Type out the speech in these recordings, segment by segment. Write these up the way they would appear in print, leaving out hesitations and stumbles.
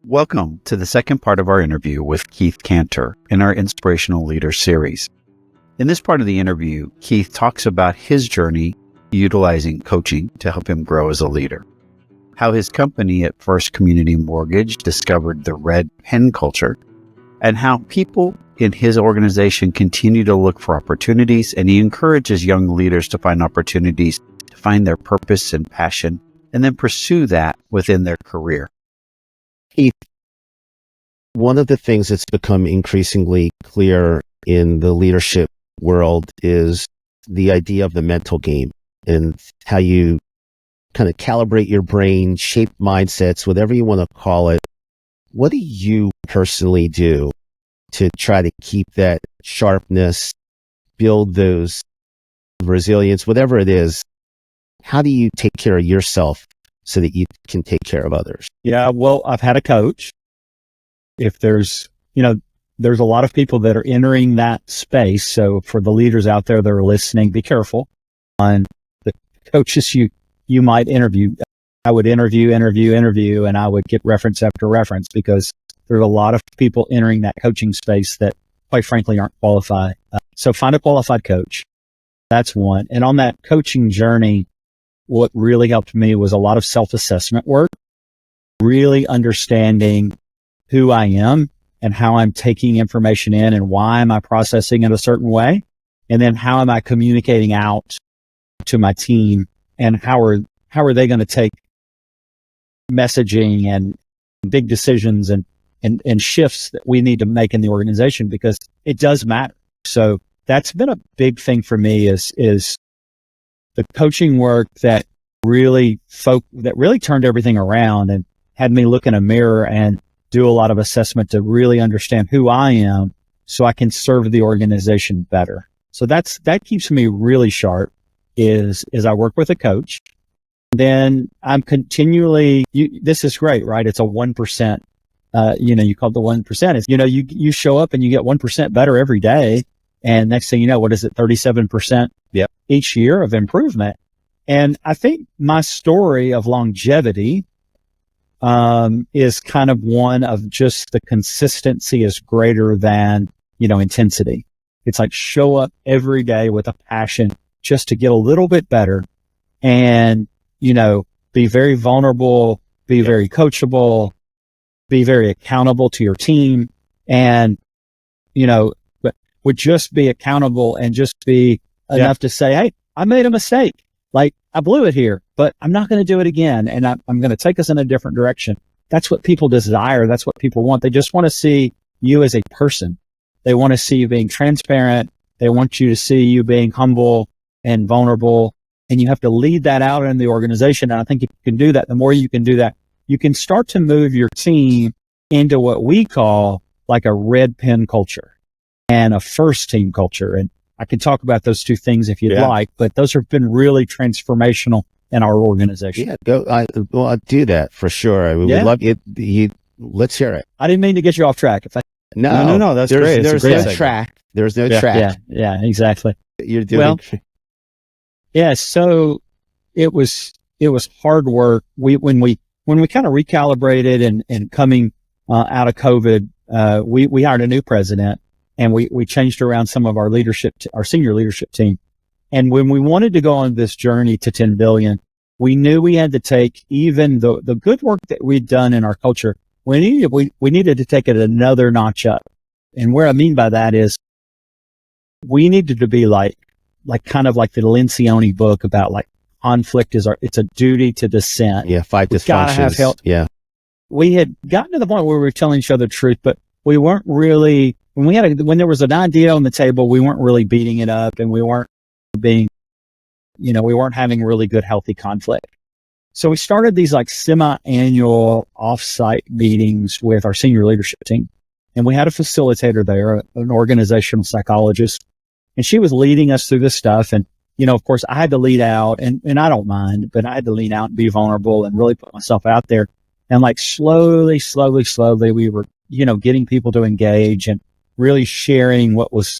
Welcome to the second part of our interview with Keith Canter in our Inspirational Leader series. In this part of the interview, Keith talks about his journey utilizing coaching to help him grow as a leader, how his company at First Community Mortgage discovered the red pen culture, and how people in his organization continue to look for opportunities, and he encourages young leaders to find opportunities to find their purpose and passion, and then pursue that within their career. Keith, one of the things that's become increasingly clear in the leadership world is the idea of the mental game and how you kind of calibrate your brain, shape mindsets, whatever you want to call it. What do you personally do to try to keep that sharpness, build those resilience, whatever it is? How do you take care of yourself so that you can take care of others? Yeah, well, I've had a coach. If there's a lot of people that are entering that space. So for the leaders out there that are listening, be careful on the coaches you might interview. I would interview, and I would get reference after reference because there's a lot of people entering that coaching space that quite frankly aren't qualified. So find a qualified coach. That's one. And on that coaching journey, what really helped me was a lot of self-assessment work, really understanding who I am and how I'm taking information in and why am I processing it a certain way. And then how am I communicating out to my team and how are they going to take messaging and big decisions and shifts that we need to make in the organization, because it does matter. So that's been a big thing for me is the coaching work that really turned everything around and had me look in a mirror and do a lot of assessment to really understand who I am so I can serve the organization better. So that keeps me really sharp is I work with a coach. Then I'm continually, this is great, right? It's a 1%, you call it the 1%. It's, you show up and you get 1% better every day. And next thing you know, what is it? 37% each year of improvement. And I think my story of longevity, is kind of one of just the consistency is greater than, intensity. It's like show up every day with a passion just to get a little bit better and, be very vulnerable, be very coachable, be very accountable to your team. And, but would just be accountable and just be enough to say, hey, I made a mistake. Like I blew it here, but I'm not going to do it again. And I'm going to take us in a different direction. That's what people desire. That's what people want. They just want to see you as a person. They want to see you being transparent. They want you to see you being humble and vulnerable. And you have to lead that out in the organization. And I think if you can do that, the more you can do that, you can start to move your team into what we call like a red pen culture and a first team culture. And I can talk about those two things if you'd like, but those have been really transformational in our organization. Yeah, I'll do that for sure. We'd love it. Let's hear it. I didn't mean to get you off track. No, that's great. There's no track. There's no track. Yeah, exactly. You're doing. So it was hard work. When we kind of recalibrated and coming out of COVID, we hired a new president. And we changed around some of our our senior leadership team. And when we wanted to go on this journey to 10 billion, we knew we had to take even the good work that we'd done in our culture. We needed to take it another notch up. And where I mean by that is we needed to be like kind of like the Lencioni book about like conflict it's a duty to dissent. Yeah. 5 dysfunctions. Gotta have help. Yeah. We had gotten to the point where we were telling each other the truth, but we weren't really, when there was an idea on the table, we weren't really beating it up and we weren't we weren't having really good, healthy conflict. So we started these like semi-annual offsite meetings with our senior leadership team. And we had a facilitator there, an organizational psychologist, and she was leading us through this stuff. And, of course I had to lead out and I don't mind, but I had to lean out and be vulnerable and really put myself out there. And like slowly, we were, getting people to engage and really sharing what was,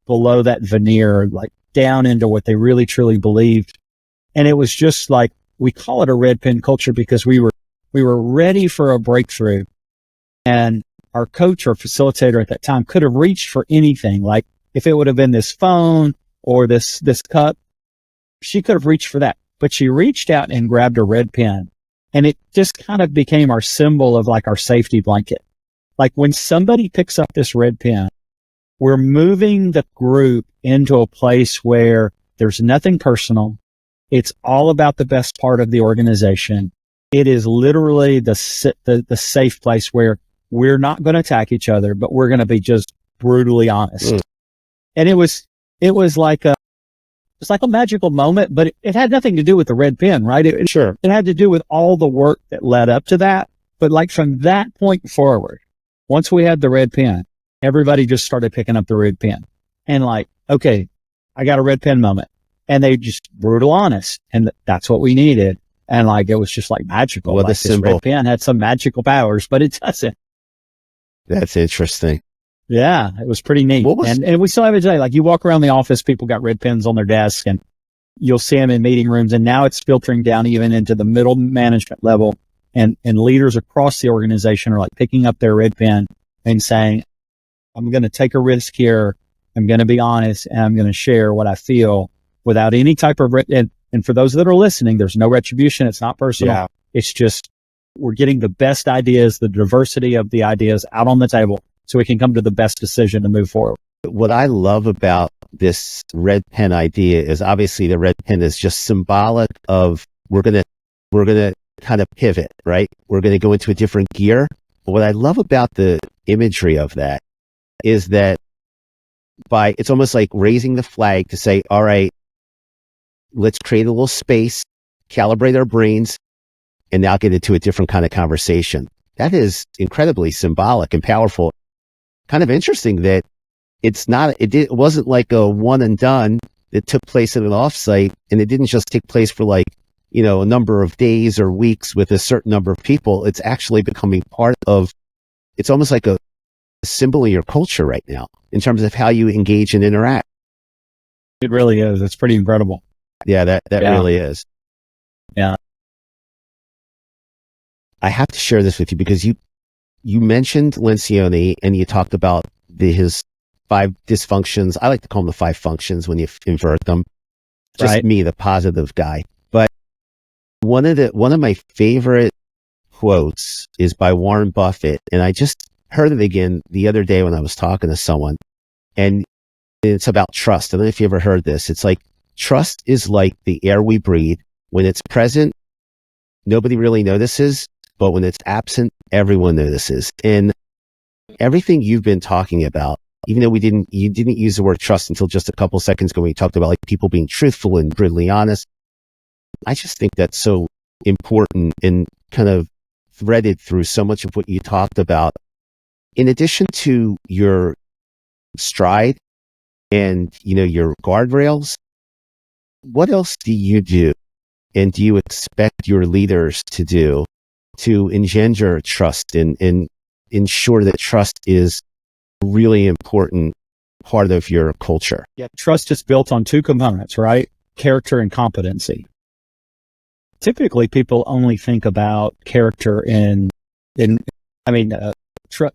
below that veneer, like down into what they really truly believed. And it was just like, we call it a red pen culture because we were We were ready for a breakthrough. And our coach or facilitator at that time could have reached for anything. Like if it would have been this phone or this cup, she could have reached for that. But she reached out and grabbed a red pen. And it just kind of became our symbol of like our safety blanket. Like when somebody picks up this red pen, we're moving the group into a place where there's nothing personal. It's all about the best part of the organization. It is literally the safe place where we're not going to attack each other, but we're going to be just brutally honest. And it was like a magical moment, but it had nothing to do with the red pen, right? It had to do with all the work that led up to that. But like from that point forward, once we had the red pen, everybody just started picking up the red pen and like, okay, I got a red pen moment. And they just brutal honest. And that's what we needed. And like, it was just like magical. What like a symbol. This red pen had some magical powers, but it doesn't. That's interesting. Yeah, it was pretty neat. And we still have it today. Like you walk around the office, people got red pens on their desk and you'll see them in meeting rooms. And now it's filtering down even into the middle management level. And leaders across the organization are like picking up their red pen and saying, I'm going to take a risk here. I'm going to be honest and I'm going to share what I feel without any type of, and for those that are listening, there's no retribution. It's not personal. Yeah. It's just, we're getting the best ideas, the diversity of the ideas out on the table so we can come to the best decision to move forward. What I love about this red pen idea is obviously the red pen is just symbolic of we're going to kind of pivot, right? We're going to go into a different gear. But what I love about the imagery of that is that it's almost like raising the flag to say, all right, let's create a little space, calibrate our brains, and now get into a different kind of conversation. That is incredibly symbolic and powerful. Kind of interesting that it wasn't like a one and done that took place at an offsite, and it didn't just take place for like, a number of days or weeks with a certain number of people. It's actually becoming it's almost like a symbol of your culture right now in terms of how you engage and interact. It really is. It's pretty incredible. Yeah, that really is. Yeah. I have to share this with you because you mentioned Lencioni and you talked about his 5 dysfunctions. I like to call them the 5 functions when you invert them. Just right. Me, the positive guy. But one of my favorite quotes is by Warren Buffett. And I just heard it again the other day when I was talking to someone, and it's about trust. I don't know if you ever heard this. It's like, trust is like the air we breathe. When it's present, nobody really notices, but when it's absent, everyone notices. And everything you've been talking about, even though you didn't use the word trust until just a couple seconds ago when you talked about like people being truthful and brutally honest. I just think that's so important and kind of threaded through so much of what you talked about. In addition to your stride and, your guardrails, what else do you do? And do you expect your leaders to do to engender trust and ensure that trust is a really important part of your culture? Yeah. Trust is built on 2 components, right? Character and competency. Typically people only think about character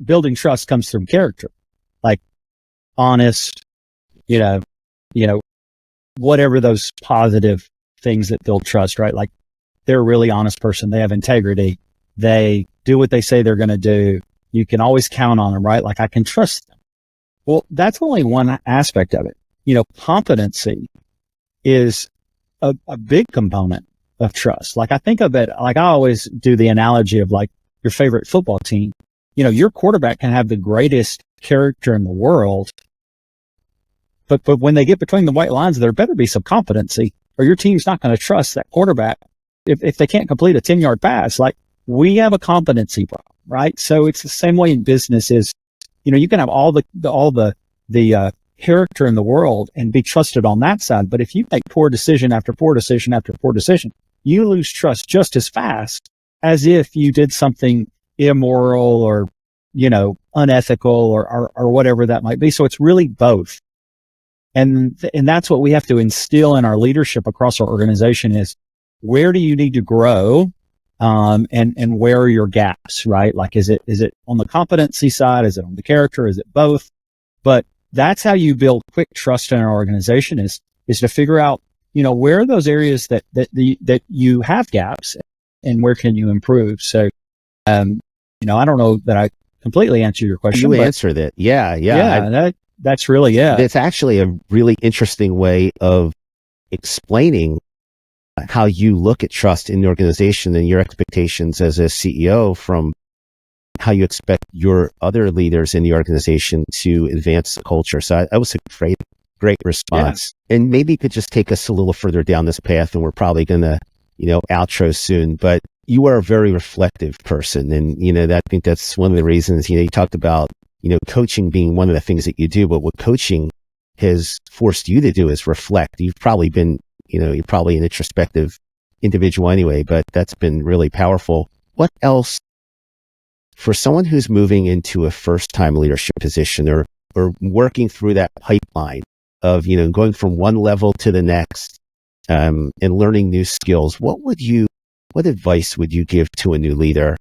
building trust comes from character, like honest, whatever those positive things that build trust, right? Like they're a really honest person. They have integrity. They do what they say they're going to do. You can always count on them, right? Like I can trust them. Well, that's only one aspect of it. Competency is a big component of trust. Like I think of it, like I always do the analogy of like your favorite football team. Your quarterback can have the greatest character in the world, but when they get between the white lines, there better be some competency or your team's not going to trust that quarterback. If they can't complete a 10-yard pass, like we have a competency problem, right? So it's the same way in business is, you can have all the character in the world and be trusted on that side. But if you make poor decision after poor decision after poor decision, you lose trust just as fast as if you did something immoral or, unethical or whatever that might be. So it's really both. And that's what we have to instill in our leadership across our organization is where do you need to grow? and where are your gaps, right? Like, is it on the competency side? Is it on the character? Is it both? But that's how you build quick trust in an organization is to figure out, where are those areas that you have gaps and where can you improve? So, I don't know that I completely answered your question. You answered it. Yeah. That's really, It's actually a really interesting way of explaining how you look at trust in the organization and your expectations as a CEO from how you expect your other leaders in the organization to advance the culture. So that was a great response. Yeah. And maybe you could just take us a little further down this path, and we're probably going to, outro soon, but you are a very reflective person. And, I think that's one of the reasons, you talked about, coaching being one of the things that you do, but what coaching has forced you to do is reflect. You've probably been, you're probably an introspective individual anyway, but that's been really powerful. What else for someone who's moving into a first-time leadership position or working through that pipeline of, going from one level to the next, and learning new skills, what advice would you give to a new leader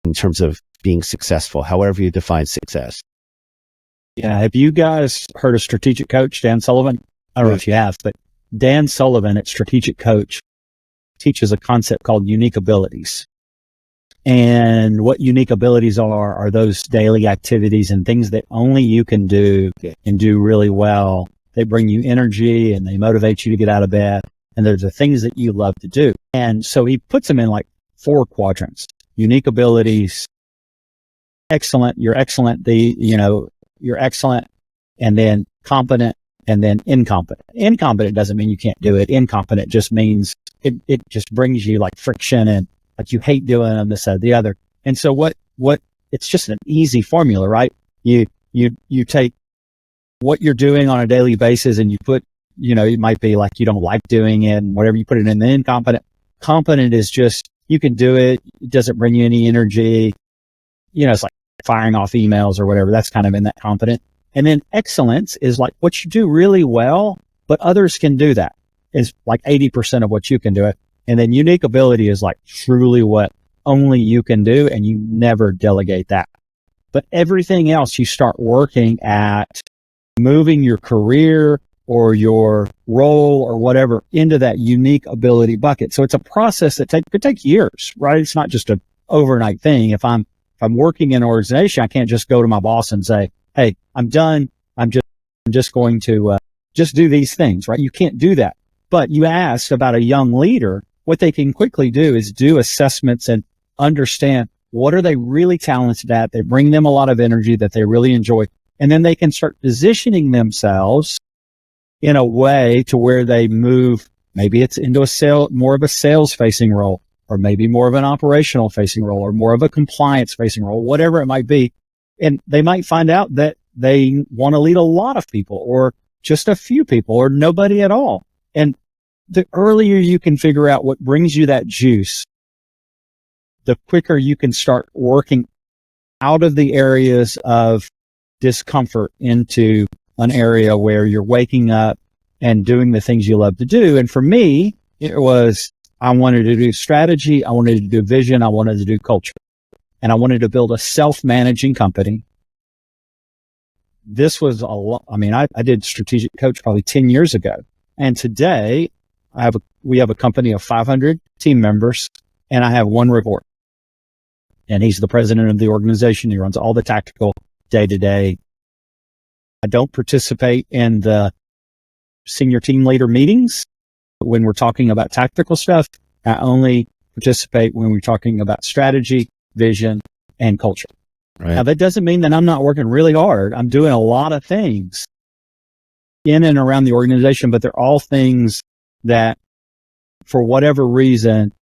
in terms of being successful, however you define success? Yeah. Have you guys heard of strategic coach, Dan Sullivan? I don't know if you have, but Dan Sullivan at Strategic Coach teaches a concept called unique abilities. And what unique abilities are those daily activities and things that only you can do and do really well. They bring you energy and they motivate you to get out of bed. And there's the things that you love to do. And so he puts them in like 4 quadrants: unique abilities, excellent, you're excellent, you're excellent, and then competent, and then incompetent. Incompetent doesn't mean you can't do it. Incompetent just means it just brings you like friction and like you hate doing them, this, that, the other. And so what it's just an easy formula, right? You take what you're doing on a daily basis and you put, it might be like you don't like doing it and whatever, you put it in the incompetent. Competent is just, you can do it. It doesn't bring you any energy. It's like firing off emails or whatever. That's kind of in that competent. And then excellence is like what you do really well, but others can do that. It's like 80% of what you can do it. And then unique ability is like truly what only you can do, and you never delegate that. But everything else you start working at moving your career or your role or whatever into that unique ability bucket. So it's a process that could take years, right? It's not just an overnight thing. If I'm working in an organization, I can't just go to my boss and say, "Hey, I'm done. I'm just going to just do these things," right? You can't do that. But you asked about a young leader. What they can quickly do is do assessments and understand what are they really talented at. They bring them a lot of energy that they really enjoy. And then they can start positioning themselves in a way to where they move. Maybe it's into more of a sales facing role, or maybe more of an operational facing role, or more of a compliance facing role, whatever it might be. And they might find out that they want to lead a lot of people or just a few people or nobody at all. And the earlier you can figure out what brings you that juice, the quicker you can start working out of the areas of discomfort into an area where you're waking up and doing the things you love to do. And for me, it was, I wanted to do strategy. I wanted to do vision. I wanted to do culture. And I wanted to build a self-managing company. This was a lot. I mean, I did Strategic Coach probably 10 years ago. And today we have a company of 500 team members, and I have one report. And he's the president of the organization. He runs all the tactical day to day. I don't participate in the senior team leader meetings when we're talking about tactical stuff. I only participate when we're talking about strategy, vision, and culture. Right. Now, that doesn't mean that I'm not working really hard. I'm doing a lot of things in and around the organization, but they're all things that, for whatever reason,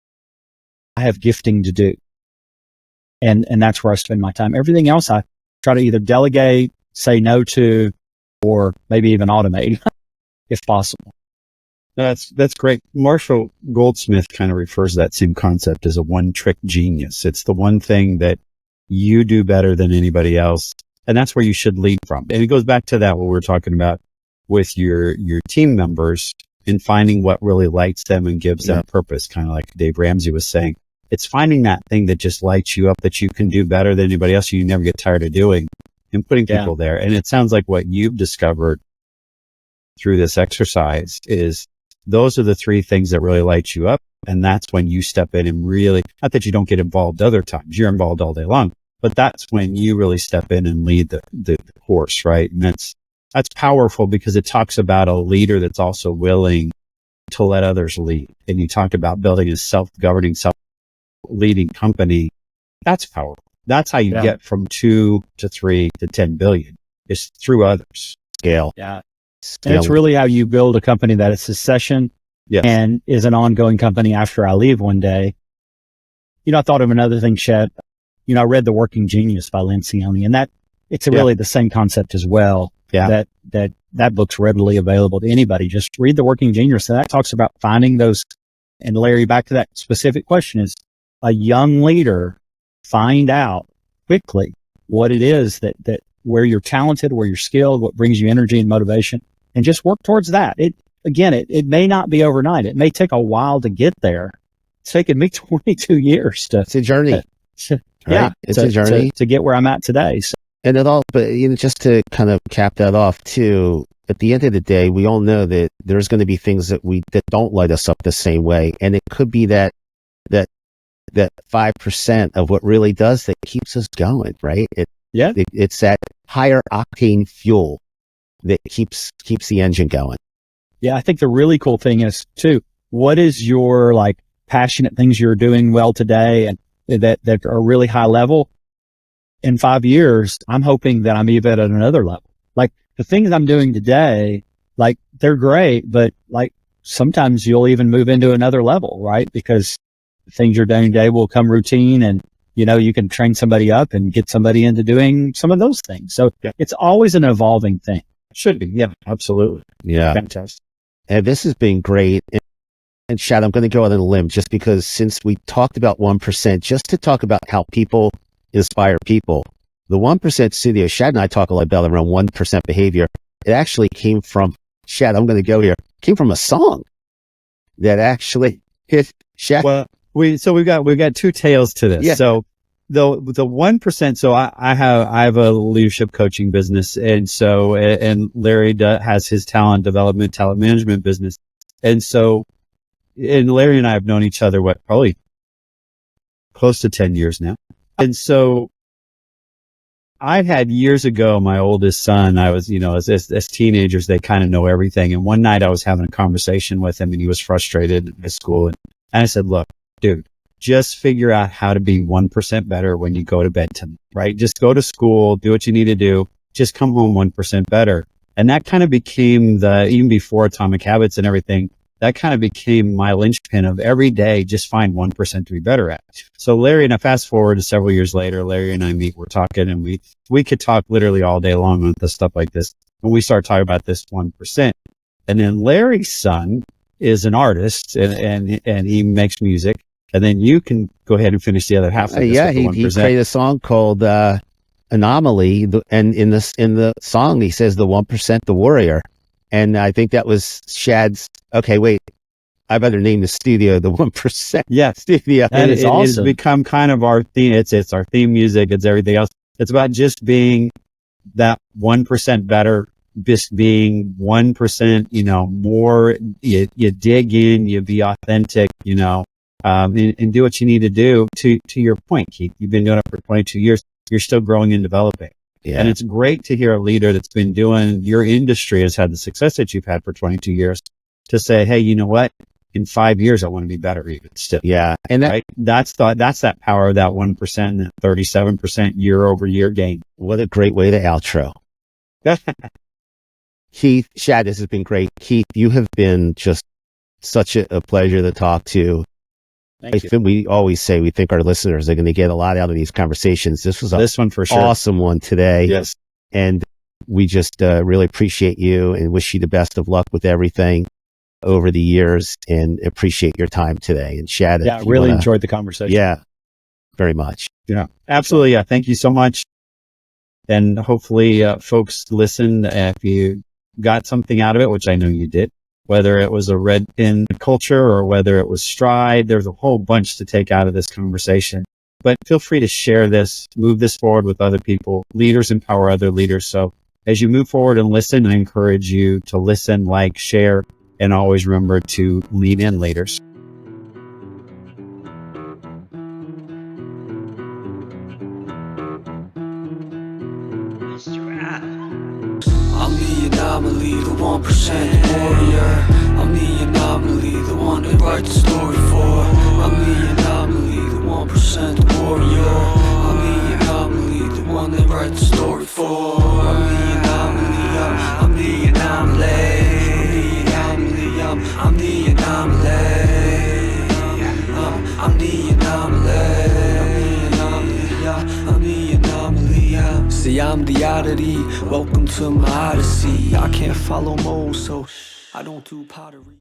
I have gifting to do. And that's where I spend my time. Everything else, I try to either delegate, say no to, or maybe even automate if possible. That's great. Marshall Goldsmith kind of refers to that same concept as a one-trick genius. It's the one thing that you do better than anybody else. And that's where you should lead from. And it goes back to that, what we're talking about with your team members and finding what really lights them and gives them purpose. Kind of like Dave Ramsey was saying, it's finding that thing that just lights you up, that you can do better than anybody else, you never get tired of doing, and putting people there. And it sounds like what you've discovered through this exercise is those are the three things that really light you up. And that's when you step in and really, not that you don't get involved other times, you're involved all day long, but that's when you really step in and lead the course, right? And that's powerful because it talks about a leader that's also willing to let others lead. And you talked about building a self-governing, self-leading company. That's powerful. That's how you get from 2 to 3 to 10 billion, is through others. Scale. Yeah. And it's really how you build a company that is succession and is an ongoing company after I leave one day. I thought of another thing, Chad. I read The Working Genius by Lencioni, and it's really the same concept as well. Yeah. That book's readily available to anybody. Just read The Working Genius. And that talks about finding those. And Larry, back to that specific question, is a young leader find out quickly what it is that where you're talented, where you're skilled, what brings you energy and motivation, and just work towards that. It may not be overnight. It may take a while to get there. It's taken me 22 years it's a journey. It's a journey to get where I'm at today. So. And but just to kind of cap that off too, at the end of the day, we all know that there's going to be things that don't light us up the same way. And it could be that 5% of what really does that keeps us going, right? It's that higher octane fuel that keeps the engine going. Yeah. I think the really cool thing is too, what is your passionate things you're doing well today and that are really high level? In 5 years, I'm hoping that I'm even at another level. The things I'm doing today, they're great, but sometimes you'll even move into another level, right? Because the things you're doing today will come routine, and you can train somebody up and get somebody into doing some of those things. So it's always an evolving thing. It should be. Yeah, absolutely. Yeah. Fantastic. And this has been great. And Shad, I'm going to go out on a limb just because since we talked about 1%, just to talk about how people inspire people, the 1% studio, Shad and I talk a lot about around 1% behavior. It actually came from, Shad, I'm going to go here, came from a song that actually hit Shad. Well, we've got two tales to this. Yeah. So the 1%, so I have a leadership coaching business. And so, and Larry has his talent management business. And so, and Larry and I have known each other, probably close to 10 years now. And so I had years ago, my oldest son, I was, as teenagers, they kind of know everything. And one night I was having a conversation with him and he was frustrated in his school. And I said, look, dude, just figure out how to be 1% better when you go to bed tonight, right? Just go to school, do what you need to do. Just come home 1% better. And that kind of became even before Atomic Habits and everything, that kind of became my linchpin of every day, just find 1% to be better at. So Larry and I, fast forward to several years later, Larry and I meet, we're talking, and we could talk literally all day long on this stuff like this. And we start talking about this 1%. And then Larry's son is an artist and he makes music. And then you can go ahead and finish the other half of this. He created a song called Anomaly. And in the song, he says the 1%, the warrior. And I think that was Shad's, okay, wait, I better name the studio the 1%. Yeah, studio. And it has become kind of our theme. It's our theme music. It's everything else. It's about just being that 1% better, just being 1%, more, you dig in, you be authentic, and do what you need to do. To your point, Keith, you've been doing it for 22 years. You're still growing and developing. Yeah. And it's great to hear a leader that's been doing, your industry has had the success that you've had for 22 years to say, hey, you know what? In 5 years, I want to be better even still. Yeah. And that's that power of that 1% and that 37% year over year gain. What a great way to outro. Keith, Shad, this has been great. Keith, you have been just such a pleasure to talk to. We always say we think our listeners are going to get a lot out of these conversations. This was this one for sure. Awesome one today. Yes. And we just really appreciate you and wish you the best of luck with everything over the years and appreciate your time today. And Shad, I really enjoyed the conversation. Yeah, very much. Yeah, absolutely. Yeah. Thank you so much. And hopefully folks listen, if you got something out of it, which I know you did, whether it was a red pin culture or whether it was stride. There's a whole bunch to take out of this conversation. But feel free to share this, move this forward with other people. Leaders empower other leaders. So as you move forward and listen, I encourage you to listen, like, share, and always remember to lean in, leaders. I'm the anomaly, the 1% warrior. I'm the anomaly, the one they write the story for. I'm the anomaly, the 1% warrior. I'm the anomaly, the one they write the story for. I'm the anomaly, I'm the anomaly. I'm the anomaly. I'm the anomaly. I'm the anomaly. See, I'm the oddity. Welcome to my odyssey. I can't follow moles, so I don't do pottery.